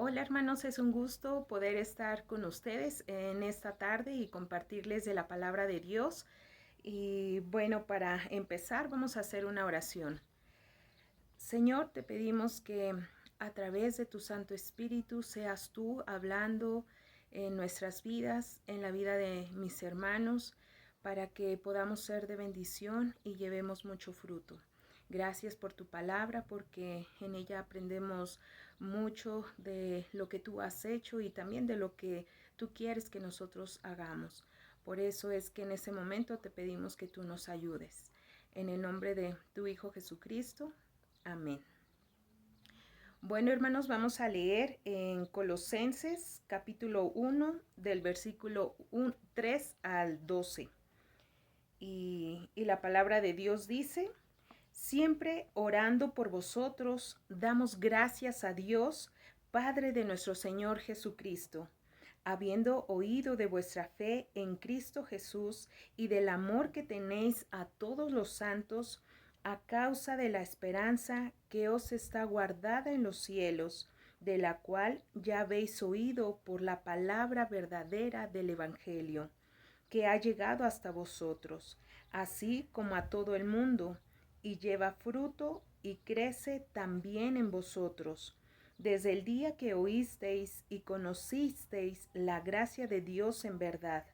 Hola hermanos, es un gusto poder estar con ustedes en esta tarde y compartirles de la palabra de Dios. Y bueno, para empezar vamos a hacer una oración. Señor, te pedimos que a través de tu Santo Espíritu seas tú hablando en nuestras vidas, en la vida de mis hermanos, para que podamos ser de bendición y llevemos mucho fruto. Gracias por tu palabra, porque en ella aprendemos mucho de lo que tú has hecho y también de lo que tú quieres que nosotros hagamos. Por eso es que en ese momento te pedimos que tú nos ayudes. En el nombre de tu Hijo Jesucristo. Amén. Bueno, hermanos, vamos a leer en Colosenses capítulo 1 del versículo 3 al 12. Y la palabra de Dios dice: siempre orando por vosotros, damos gracias a Dios, Padre de nuestro Señor Jesucristo, habiendo oído de vuestra fe en Cristo Jesús y del amor que tenéis a todos los santos, a causa de la esperanza que os está guardada en los cielos, de la cual ya habéis oído por la palabra verdadera del Evangelio, que ha llegado hasta vosotros, así como a todo el mundo, y lleva fruto y crece también en vosotros, desde el día que oísteis y conocisteis la gracia de Dios en verdad,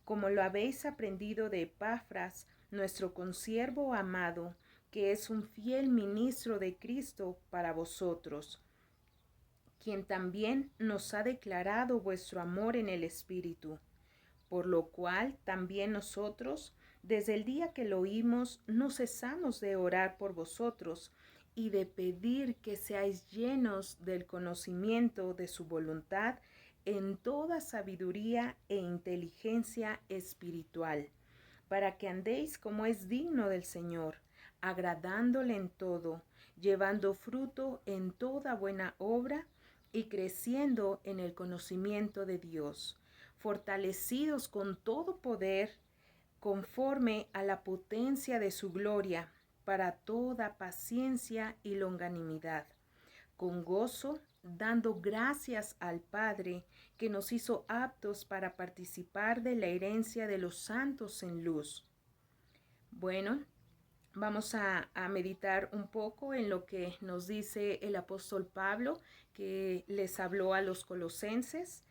como lo habéis aprendido de Epafras, nuestro consiervo amado, que es un fiel ministro de Cristo para vosotros, quien también nos ha declarado vuestro amor en el Espíritu, por lo cual también nosotros, desde el día que lo oímos, no cesamos de orar por vosotros y de pedir que seáis llenos del conocimiento de su voluntad en toda sabiduría e inteligencia espiritual, para que andéis como es digno del Señor, agradándole en todo, llevando fruto en toda buena obra y creciendo en el conocimiento de Dios, fortalecidos con todo poder conforme a la potencia de su gloria, para toda paciencia y longanimidad, con gozo, dando gracias al Padre que nos hizo aptos para participar de la herencia de los santos en luz. Bueno, vamos a meditar un poco en lo que nos dice el apóstol Pablo, que les habló a los colosenses.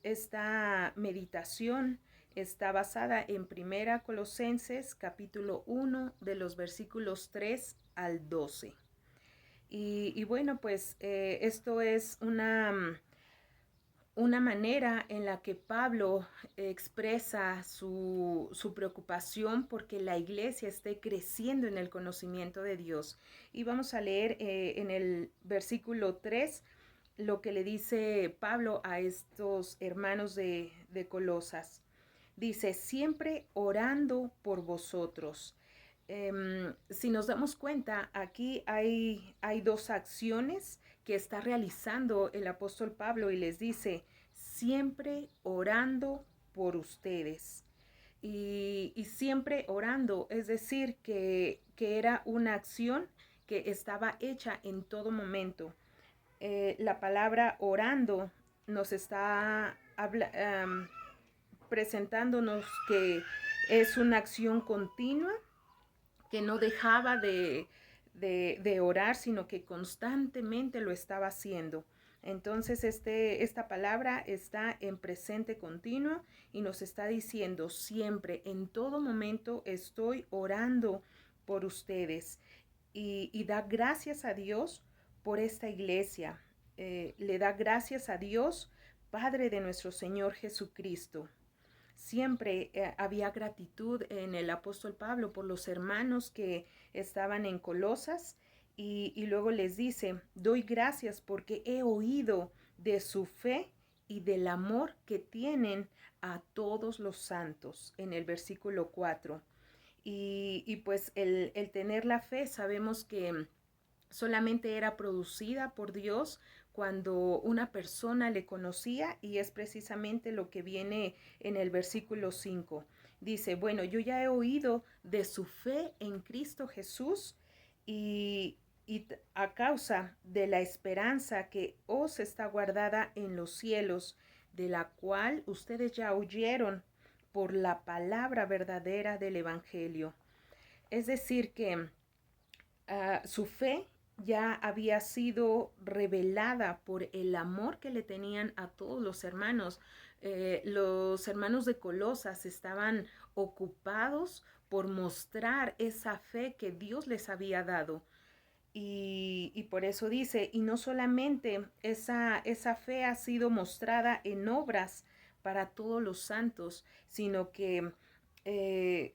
Esta meditación está basada en Primera Colosenses capítulo 1 de los versículos 3 al 12. Esto es una manera en la que Pablo expresa su preocupación porque la iglesia esté creciendo en el conocimiento de Dios. Y vamos a leer en el versículo 3 lo que le dice Pablo a estos hermanos de Colosas. Dice: siempre orando por vosotros. Si nos damos cuenta, aquí hay dos acciones que está realizando el apóstol Pablo y les dice: siempre orando por ustedes. Y siempre orando, es decir, que era una acción que estaba hecha en todo momento. La palabra orando nos está presentándonos que es una acción continua, que no dejaba de orar, sino que constantemente lo estaba haciendo. Entonces esta palabra está en presente continuo y nos está diciendo: siempre, en todo momento estoy orando por ustedes. Y da gracias a Dios por esta iglesia. Le da gracias a Dios, Padre de nuestro Señor Jesucristo. Siempre había gratitud en el apóstol Pablo por los hermanos que estaban en Colosas, y luego les dice: doy gracias porque he oído de su fe y del amor que tienen a todos los santos, en el versículo 4. El tener la fe, sabemos que solamente era producida por Dios cuando una persona le conocía, y es precisamente lo que viene en el versículo 5. Dice: bueno, yo ya he oído de su fe en Cristo Jesús y, a causa de la esperanza que os está guardada en los cielos, de la cual ustedes ya oyeron por la palabra verdadera del Evangelio. Es decir, que su fe ya había sido revelada por el amor que le tenían a todos los hermanos. Los hermanos de Colosas estaban ocupados por mostrar esa fe que Dios les había dado. Y por eso dice, y no solamente esa fe ha sido mostrada en obras para todos los santos, sino que eh,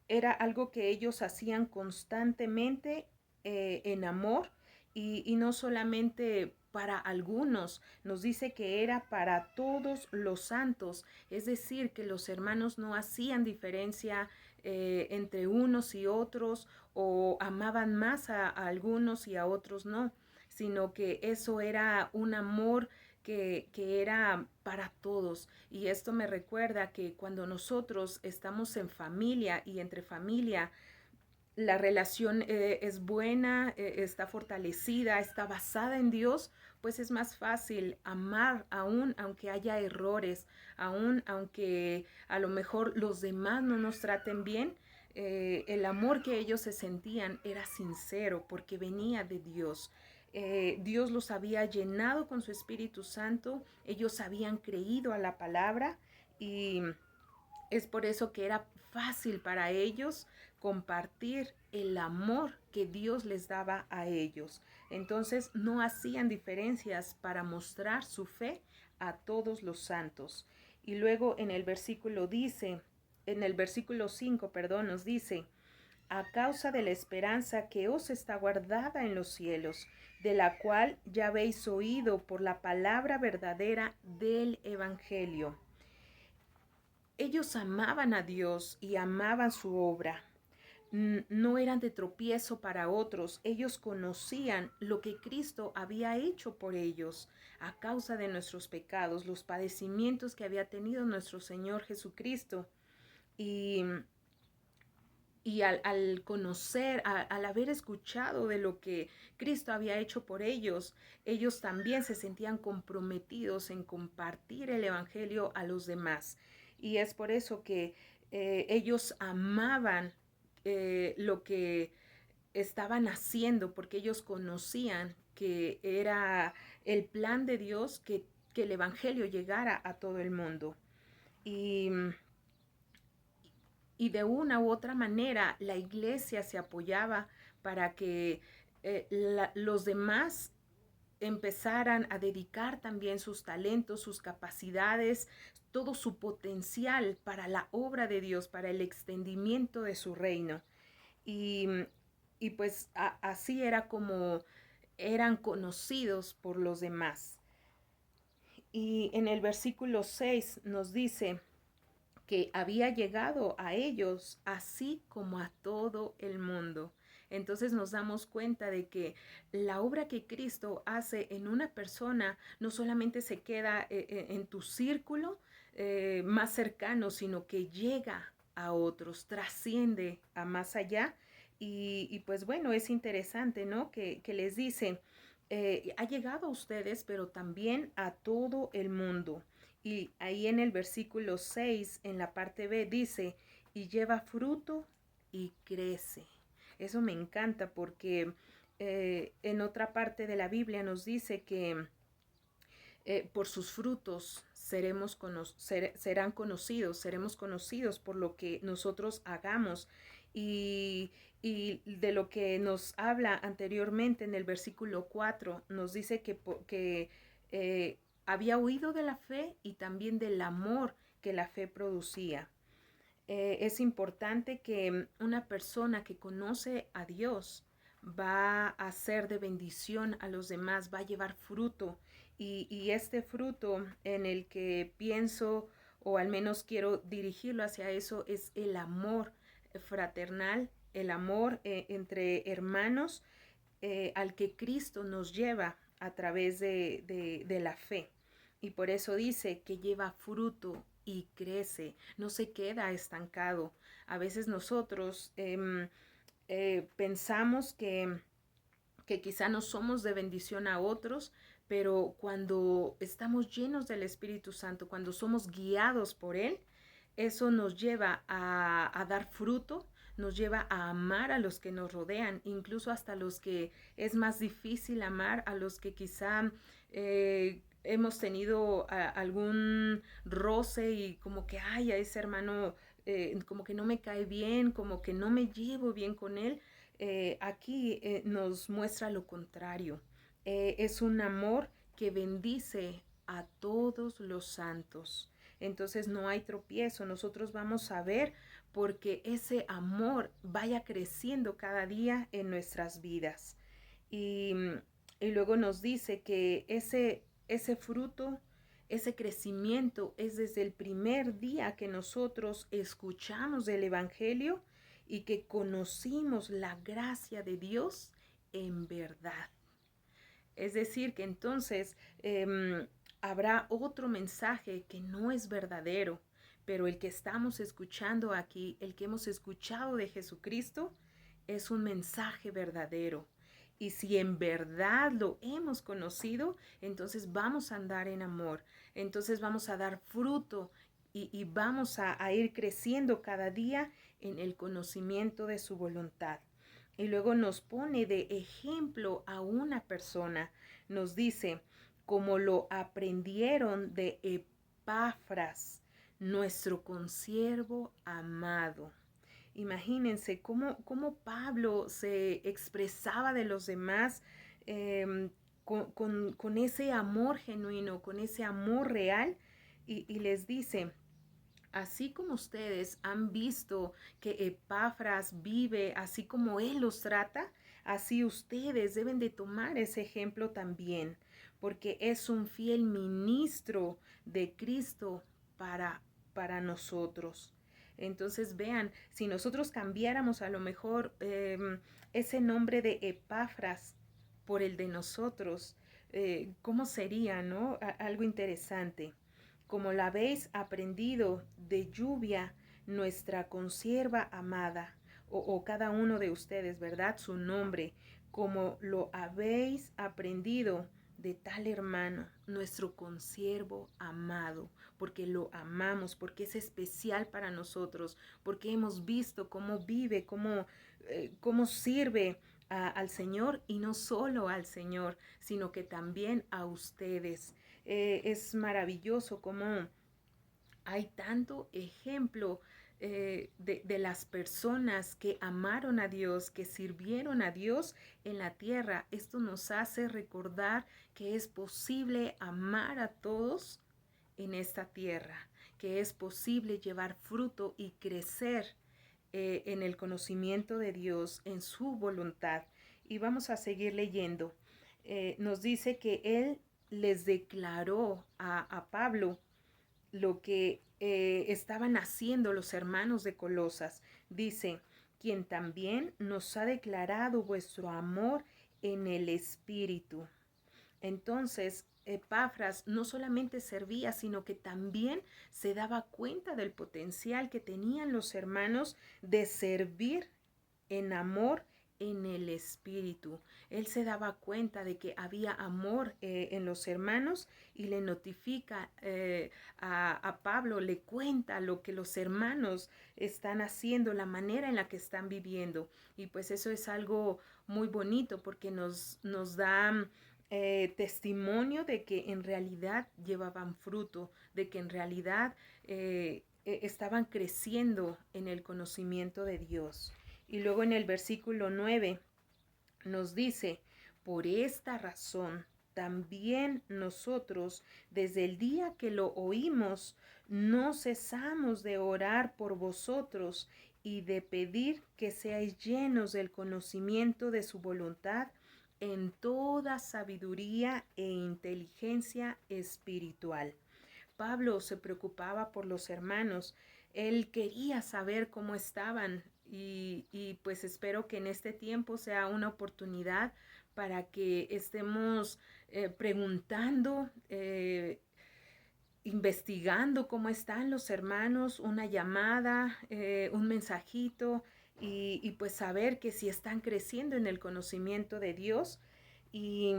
era algo que ellos hacían constantemente en amor y no solamente para algunos, nos dice que era para todos los santos, es decir, que los hermanos no hacían diferencia entre unos y otros o amaban más a algunos y a otros no, sino que eso era un amor que era para todos. Y esto me recuerda que cuando nosotros estamos en familia y entre familia, la relación es buena, está fortalecida, está basada en Dios, pues es más fácil amar aún aunque haya errores, aún aunque a lo mejor los demás no nos traten bien. El amor que ellos se sentían era sincero porque venía de Dios. Dios los había llenado con su Espíritu Santo, ellos habían creído a la palabra y es por eso que era fácil para ellos compartir el amor que Dios les daba a ellos. Entonces no hacían diferencias para mostrar su fe a todos los santos. Y luego en el versículo dice, en el versículo 5, perdón, nos dice, a causa de la esperanza que os está guardada en los cielos, de la cual ya habéis oído por la palabra verdadera del Evangelio. Ellos amaban a Dios y amaban su obra. No eran de tropiezo para otros. Ellos conocían lo que Cristo había hecho por ellos a causa de nuestros pecados, los padecimientos que había tenido nuestro Señor Jesucristo. Y, y al conocer, al haber escuchado de lo que Cristo había hecho por ellos, ellos también se sentían comprometidos en compartir el Evangelio a los demás. Y es por eso que ellos amaban lo que estaban haciendo, porque ellos conocían que era el plan de Dios que el Evangelio llegara a todo el mundo. Y y de una u otra manera la iglesia se apoyaba para que los demás empezaran a dedicar también sus talentos, sus capacidades, todo su potencial para la obra de Dios, para el extendimiento de su reino. Y, y pues así era como eran conocidos por los demás. Y en el versículo 6 nos dice, que había llegado a ellos, así como a todo el mundo. Entonces nos damos cuenta de que la obra que Cristo hace en una persona no solamente se queda en tu círculo más cercano, sino que llega a otros, trasciende a más allá. Y pues bueno, es interesante, ¿no? Que les dice, ha llegado a ustedes, pero también a todo el mundo. Y ahí en el versículo 6, en la parte B, dice, y lleva fruto y crece. Eso me encanta porque en otra parte de la Biblia nos dice que por sus frutos serán conocidos, seremos conocidos por lo que nosotros hagamos. Y de lo que nos habla anteriormente en el versículo 4, nos dice que había oído de la fe y también del amor que la fe producía. Es importante que una persona que conoce a Dios va a ser de bendición a los demás, va a llevar fruto. Y este fruto en el que pienso, o al menos quiero dirigirlo hacia eso, es el amor fraternal, el amor entre hermanos al que Cristo nos lleva a través de la fe. Y por eso dice que lleva fruto y crece, no se queda estancado. A veces nosotros pensamos que quizá no somos de bendición a otros, pero cuando estamos llenos del Espíritu Santo, cuando somos guiados por Él, eso nos lleva a dar fruto, nos lleva a amar a los que nos rodean, incluso hasta los que es más difícil amar, a los que quizá hemos tenido algún roce y como que, ay, a ese hermano como que no me cae bien, como que no me llevo bien con él. Aquí nos muestra lo contrario. Es un amor que bendice a todos los santos. Entonces no hay tropiezo, nosotros vamos a ver porque ese amor vaya creciendo cada día en nuestras vidas. Y, y luego nos dice que ese fruto, ese crecimiento es desde el primer día que nosotros escuchamos del Evangelio y que conocimos la gracia de Dios en verdad. Es decir, que entonces habrá otro mensaje que no es verdadero, pero el que estamos escuchando aquí, el que hemos escuchado de Jesucristo, es un mensaje verdadero. Y si en verdad lo hemos conocido, entonces vamos a andar en amor, entonces vamos a dar fruto y vamos a ir creciendo cada día en el conocimiento de su voluntad. Y luego nos pone de ejemplo a una persona. Nos dice, como lo aprendieron de Epafras, nuestro consiervo amado. Imagínense cómo Pablo se expresaba de los demás con ese amor genuino, con ese amor real, y les dice, así como ustedes han visto que Epafras vive así como él los trata, así ustedes deben de tomar ese ejemplo también, porque es un fiel ministro de Cristo para nosotros. Entonces vean, si nosotros cambiáramos a lo mejor ese nombre de Epafras por el de nosotros, ¿cómo sería, no? Algo interesante. Como la habéis aprendido de Lluvia, nuestra consierva amada, o cada uno de ustedes, ¿verdad? Su nombre, como lo habéis aprendido de tal hermano, nuestro consiervo amado, porque lo amamos, porque es especial para nosotros, porque hemos visto cómo vive, cómo sirve al Señor, y no solo al Señor, sino que también a ustedes. Es maravilloso cómo hay tanto ejemplo de las personas que amaron a Dios, que sirvieron a Dios en la tierra. Esto nos hace recordar que es posible amar a todos en esta tierra, que es posible llevar fruto y crecer en el conocimiento de Dios, en su voluntad. Y vamos a seguir leyendo. Nos dice que Él les declaró a Pablo lo que estaban haciendo los hermanos de Colosas. Dice, quien también nos ha declarado vuestro amor en el Espíritu. Entonces, Epafras no solamente servía, sino que también se daba cuenta del potencial que tenían los hermanos de servir en amor en el Espíritu. Él se daba cuenta de que había amor en los hermanos y le notifica a Pablo, le cuenta lo que los hermanos están haciendo, la manera en la que están viviendo. Y pues eso es algo muy bonito porque nos da testimonio de que en realidad llevaban fruto, de que en realidad estaban creciendo en el conocimiento de Dios. Y luego en el versículo 9 nos dice, por esta razón también nosotros, desde el día que lo oímos, no cesamos de orar por vosotros y de pedir que seáis llenos del conocimiento de su voluntad en toda sabiduría e inteligencia espiritual. Pablo se preocupaba por los hermanos, él quería saber cómo estaban y pues espero que en este tiempo sea una oportunidad para que estemos preguntando, investigando cómo están los hermanos, una llamada, un mensajito, y pues saber que si están creciendo en el conocimiento de Dios. Y,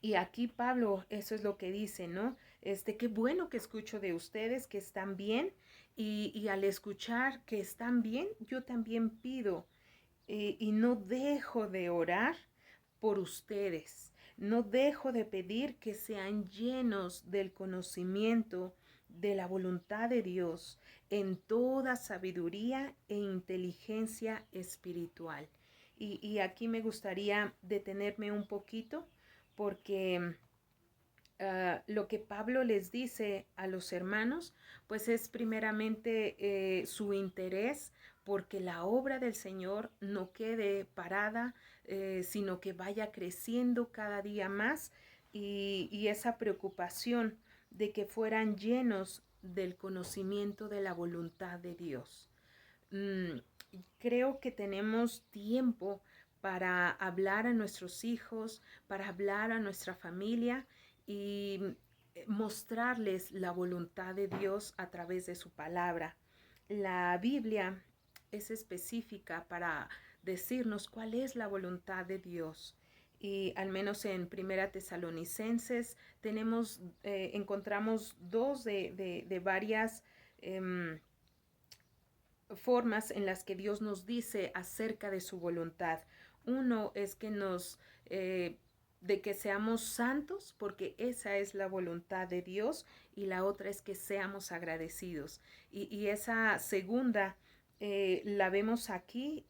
y aquí Pablo, eso es lo que dice, ¿no? Qué bueno que escucho de ustedes que están bien y al escuchar que están bien, yo también pido y no dejo de orar por ustedes. No dejo de pedir que sean llenos del conocimiento de la voluntad de Dios en toda sabiduría e inteligencia espiritual. Y aquí me gustaría detenerme un poquito porque lo que Pablo les dice a los hermanos, pues es primeramente su interés porque la obra del Señor no quede parada, sino que vaya creciendo cada día más y esa preocupación de que fueran llenos del conocimiento de la voluntad de Dios. Mm, Creo que tenemos tiempo para hablar a nuestros hijos, para hablar a nuestra familia y mostrarles la voluntad de Dios a través de su palabra. La Biblia es específica para decirnos cuál es la voluntad de Dios. Y al menos en Primera Tesalonicenses encontramos dos de varias formas en las que Dios nos dice acerca de su voluntad. Uno es que de que seamos santos, porque esa es la voluntad de Dios, y la otra es que seamos agradecidos. Y esa segunda la vemos aquí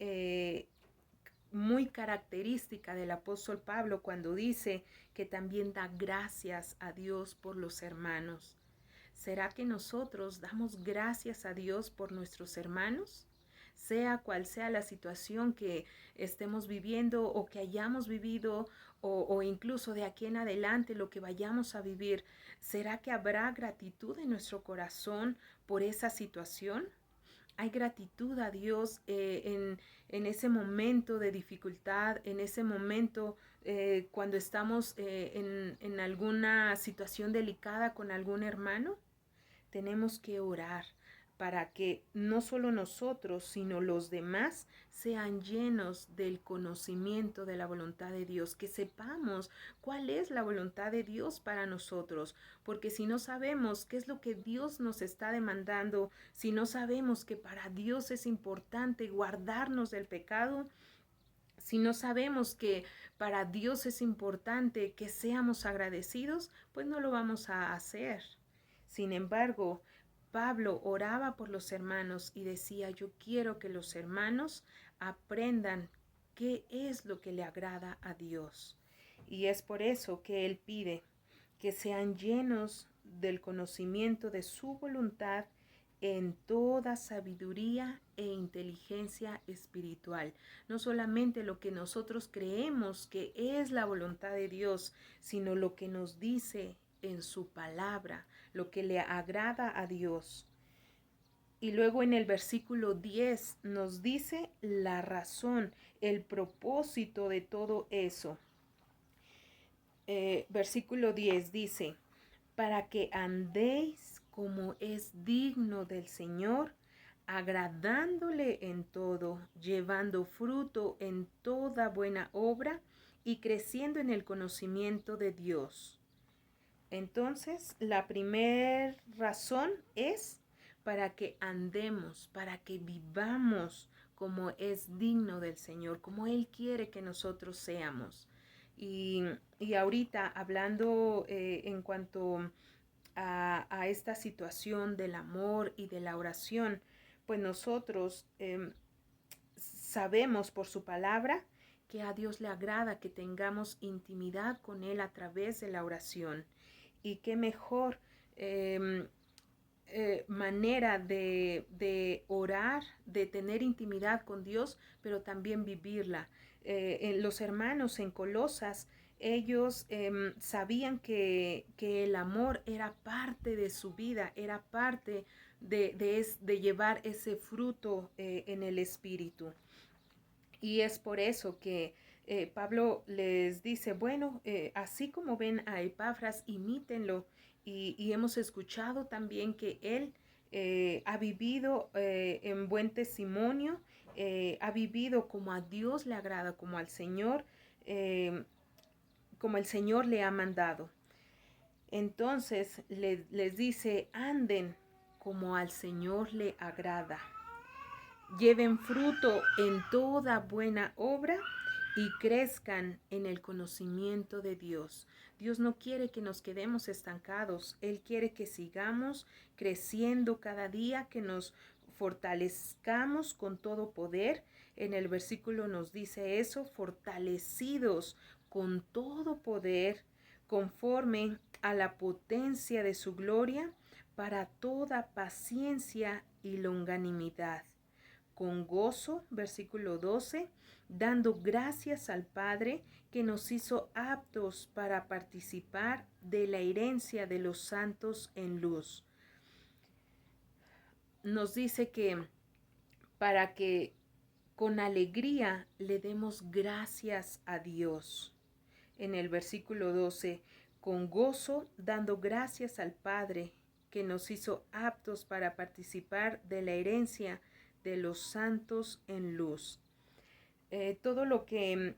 muy característica del apóstol Pablo cuando dice que también da gracias a Dios por los hermanos. ¿Será que nosotros damos gracias a Dios por nuestros hermanos? Sea cual sea la situación que estemos viviendo o que hayamos vivido o incluso de aquí en adelante lo que vayamos a vivir, ¿será que habrá gratitud en nuestro corazón por esa situación? Hay gratitud a Dios en ese momento de dificultad, en ese momento cuando estamos en alguna situación delicada con algún hermano. Tenemos que orar para que no solo nosotros, sino los demás sean llenos del conocimiento de la voluntad de Dios, que sepamos cuál es la voluntad de Dios para nosotros, porque si no sabemos qué es lo que Dios nos está demandando, si no sabemos que para Dios es importante guardarnos del pecado, si no sabemos que para Dios es importante que seamos agradecidos, pues no lo vamos a hacer. Sin embargo, Pablo oraba por los hermanos y decía, yo quiero que los hermanos aprendan qué es lo que le agrada a Dios. Y es por eso que él pide que sean llenos del conocimiento de su voluntad en toda sabiduría e inteligencia espiritual. No solamente lo que nosotros creemos que es la voluntad de Dios, sino lo que nos dice en su palabra, lo que le agrada a Dios. Y luego en el versículo 10 nos dice la razón, el propósito de todo eso. Versículo 10 dice, para que andéis como es digno del Señor, agradándole en todo, llevando fruto en toda buena obra y creciendo en el conocimiento de Dios. Entonces, la primera razón es para que andemos, para que vivamos como es digno del Señor, como Él quiere que nosotros seamos. Y ahorita hablando en cuanto a esta situación del amor y de la oración, pues nosotros sabemos por su palabra que a Dios le agrada que tengamos intimidad con Él a través de la oración. Y qué mejor manera de orar, de tener intimidad con Dios, pero también vivirla. Los hermanos en Colosas, ellos sabían que el amor era parte de su vida, era parte de llevar ese fruto en el Espíritu. Y es por eso que Pablo les dice, bueno, así como ven a Epafras, imítenlo. Y hemos escuchado también que él ha vivido en buen testimonio ha vivido como a Dios le agrada, como al Señor, como el Señor le ha mandado. Entonces les dice, anden como al Señor le agrada. Lleven fruto en toda buena obra y crezcan en el conocimiento de Dios. Dios no quiere que nos quedemos estancados. Él quiere que sigamos creciendo cada día, que nos fortalezcamos con todo poder. En el versículo nos dice eso, fortalecidos con todo poder, conforme a la potencia de su gloria, para toda paciencia y longanimidad con gozo, versículo 12, dando gracias al Padre que nos hizo aptos para participar de la herencia de los santos en luz. Nos dice que para que con alegría le demos gracias a Dios. En el versículo 12, con gozo, dando gracias al Padre que nos hizo aptos para participar de la herencia de los santos en luz. Todo lo que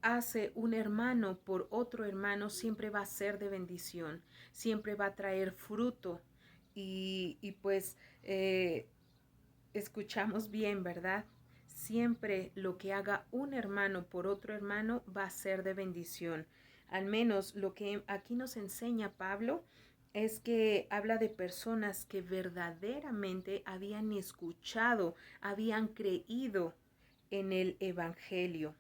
hace un hermano por otro hermano siempre va a ser de bendición, siempre va a traer fruto y pues escuchamos bien, ¿verdad? Siempre lo que haga un hermano por otro hermano va a ser de bendición. Al menos lo que aquí nos enseña Pablo es que habla de personas que verdaderamente habían escuchado, habían creído en el Evangelio.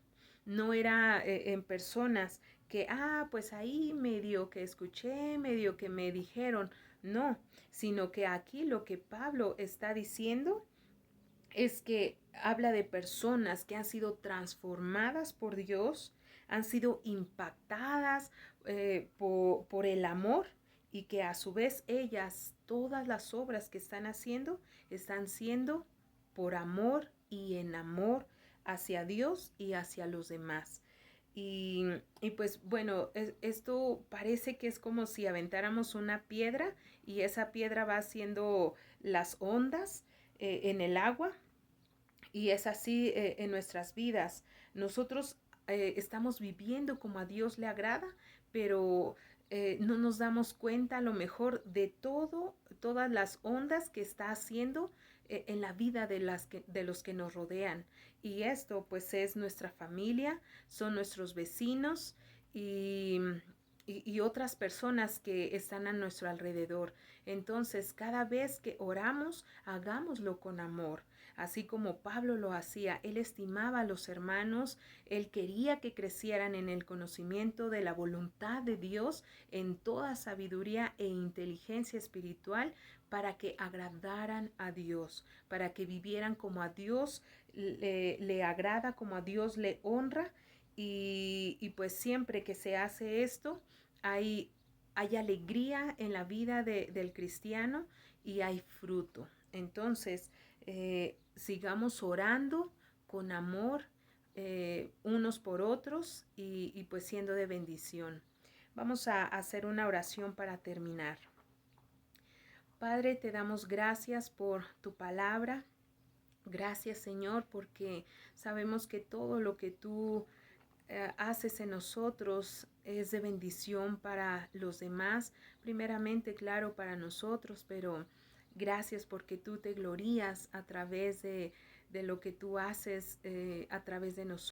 No era en personas que, pues ahí medio que escuché, medio que me dijeron, no, sino que aquí lo que Pablo está diciendo es que habla de personas que han sido transformadas por Dios, han sido impactadas por el amor y que a su vez ellas, todas las obras que están siendo por amor y en amor hacia Dios y hacia los demás. Y pues bueno, esto parece que es como si aventáramos una piedra y esa piedra va haciendo las ondas en el agua y es así en nuestras vidas. Nosotros estamos viviendo como a Dios le agrada, pero no nos damos cuenta a lo mejor de todas las ondas que está haciendo en la vida de los que nos rodean. Y esto pues es nuestra familia, son nuestros vecinos y, y otras personas que están a nuestro alrededor. Entonces, cada vez que oramos, hagámoslo con amor. Así como Pablo lo hacía, él estimaba a los hermanos, él quería que crecieran en el conocimiento de la voluntad de Dios en toda sabiduría e inteligencia espiritual para que agradaran a Dios, para que vivieran como a Dios le agrada, como a Dios le honra y pues siempre que se hace esto hay alegría en la vida del cristiano y hay fruto. Entonces, sigamos orando con amor unos por otros y pues siendo de bendición. Vamos a hacer una oración para terminar. Padre, te damos gracias por tu palabra. Gracias, Señor, porque sabemos que todo lo que tú haces en nosotros es de bendición para los demás, primeramente, claro, para nosotros, pero gracias porque tú te glorías a través de lo que tú haces a través de nosotros.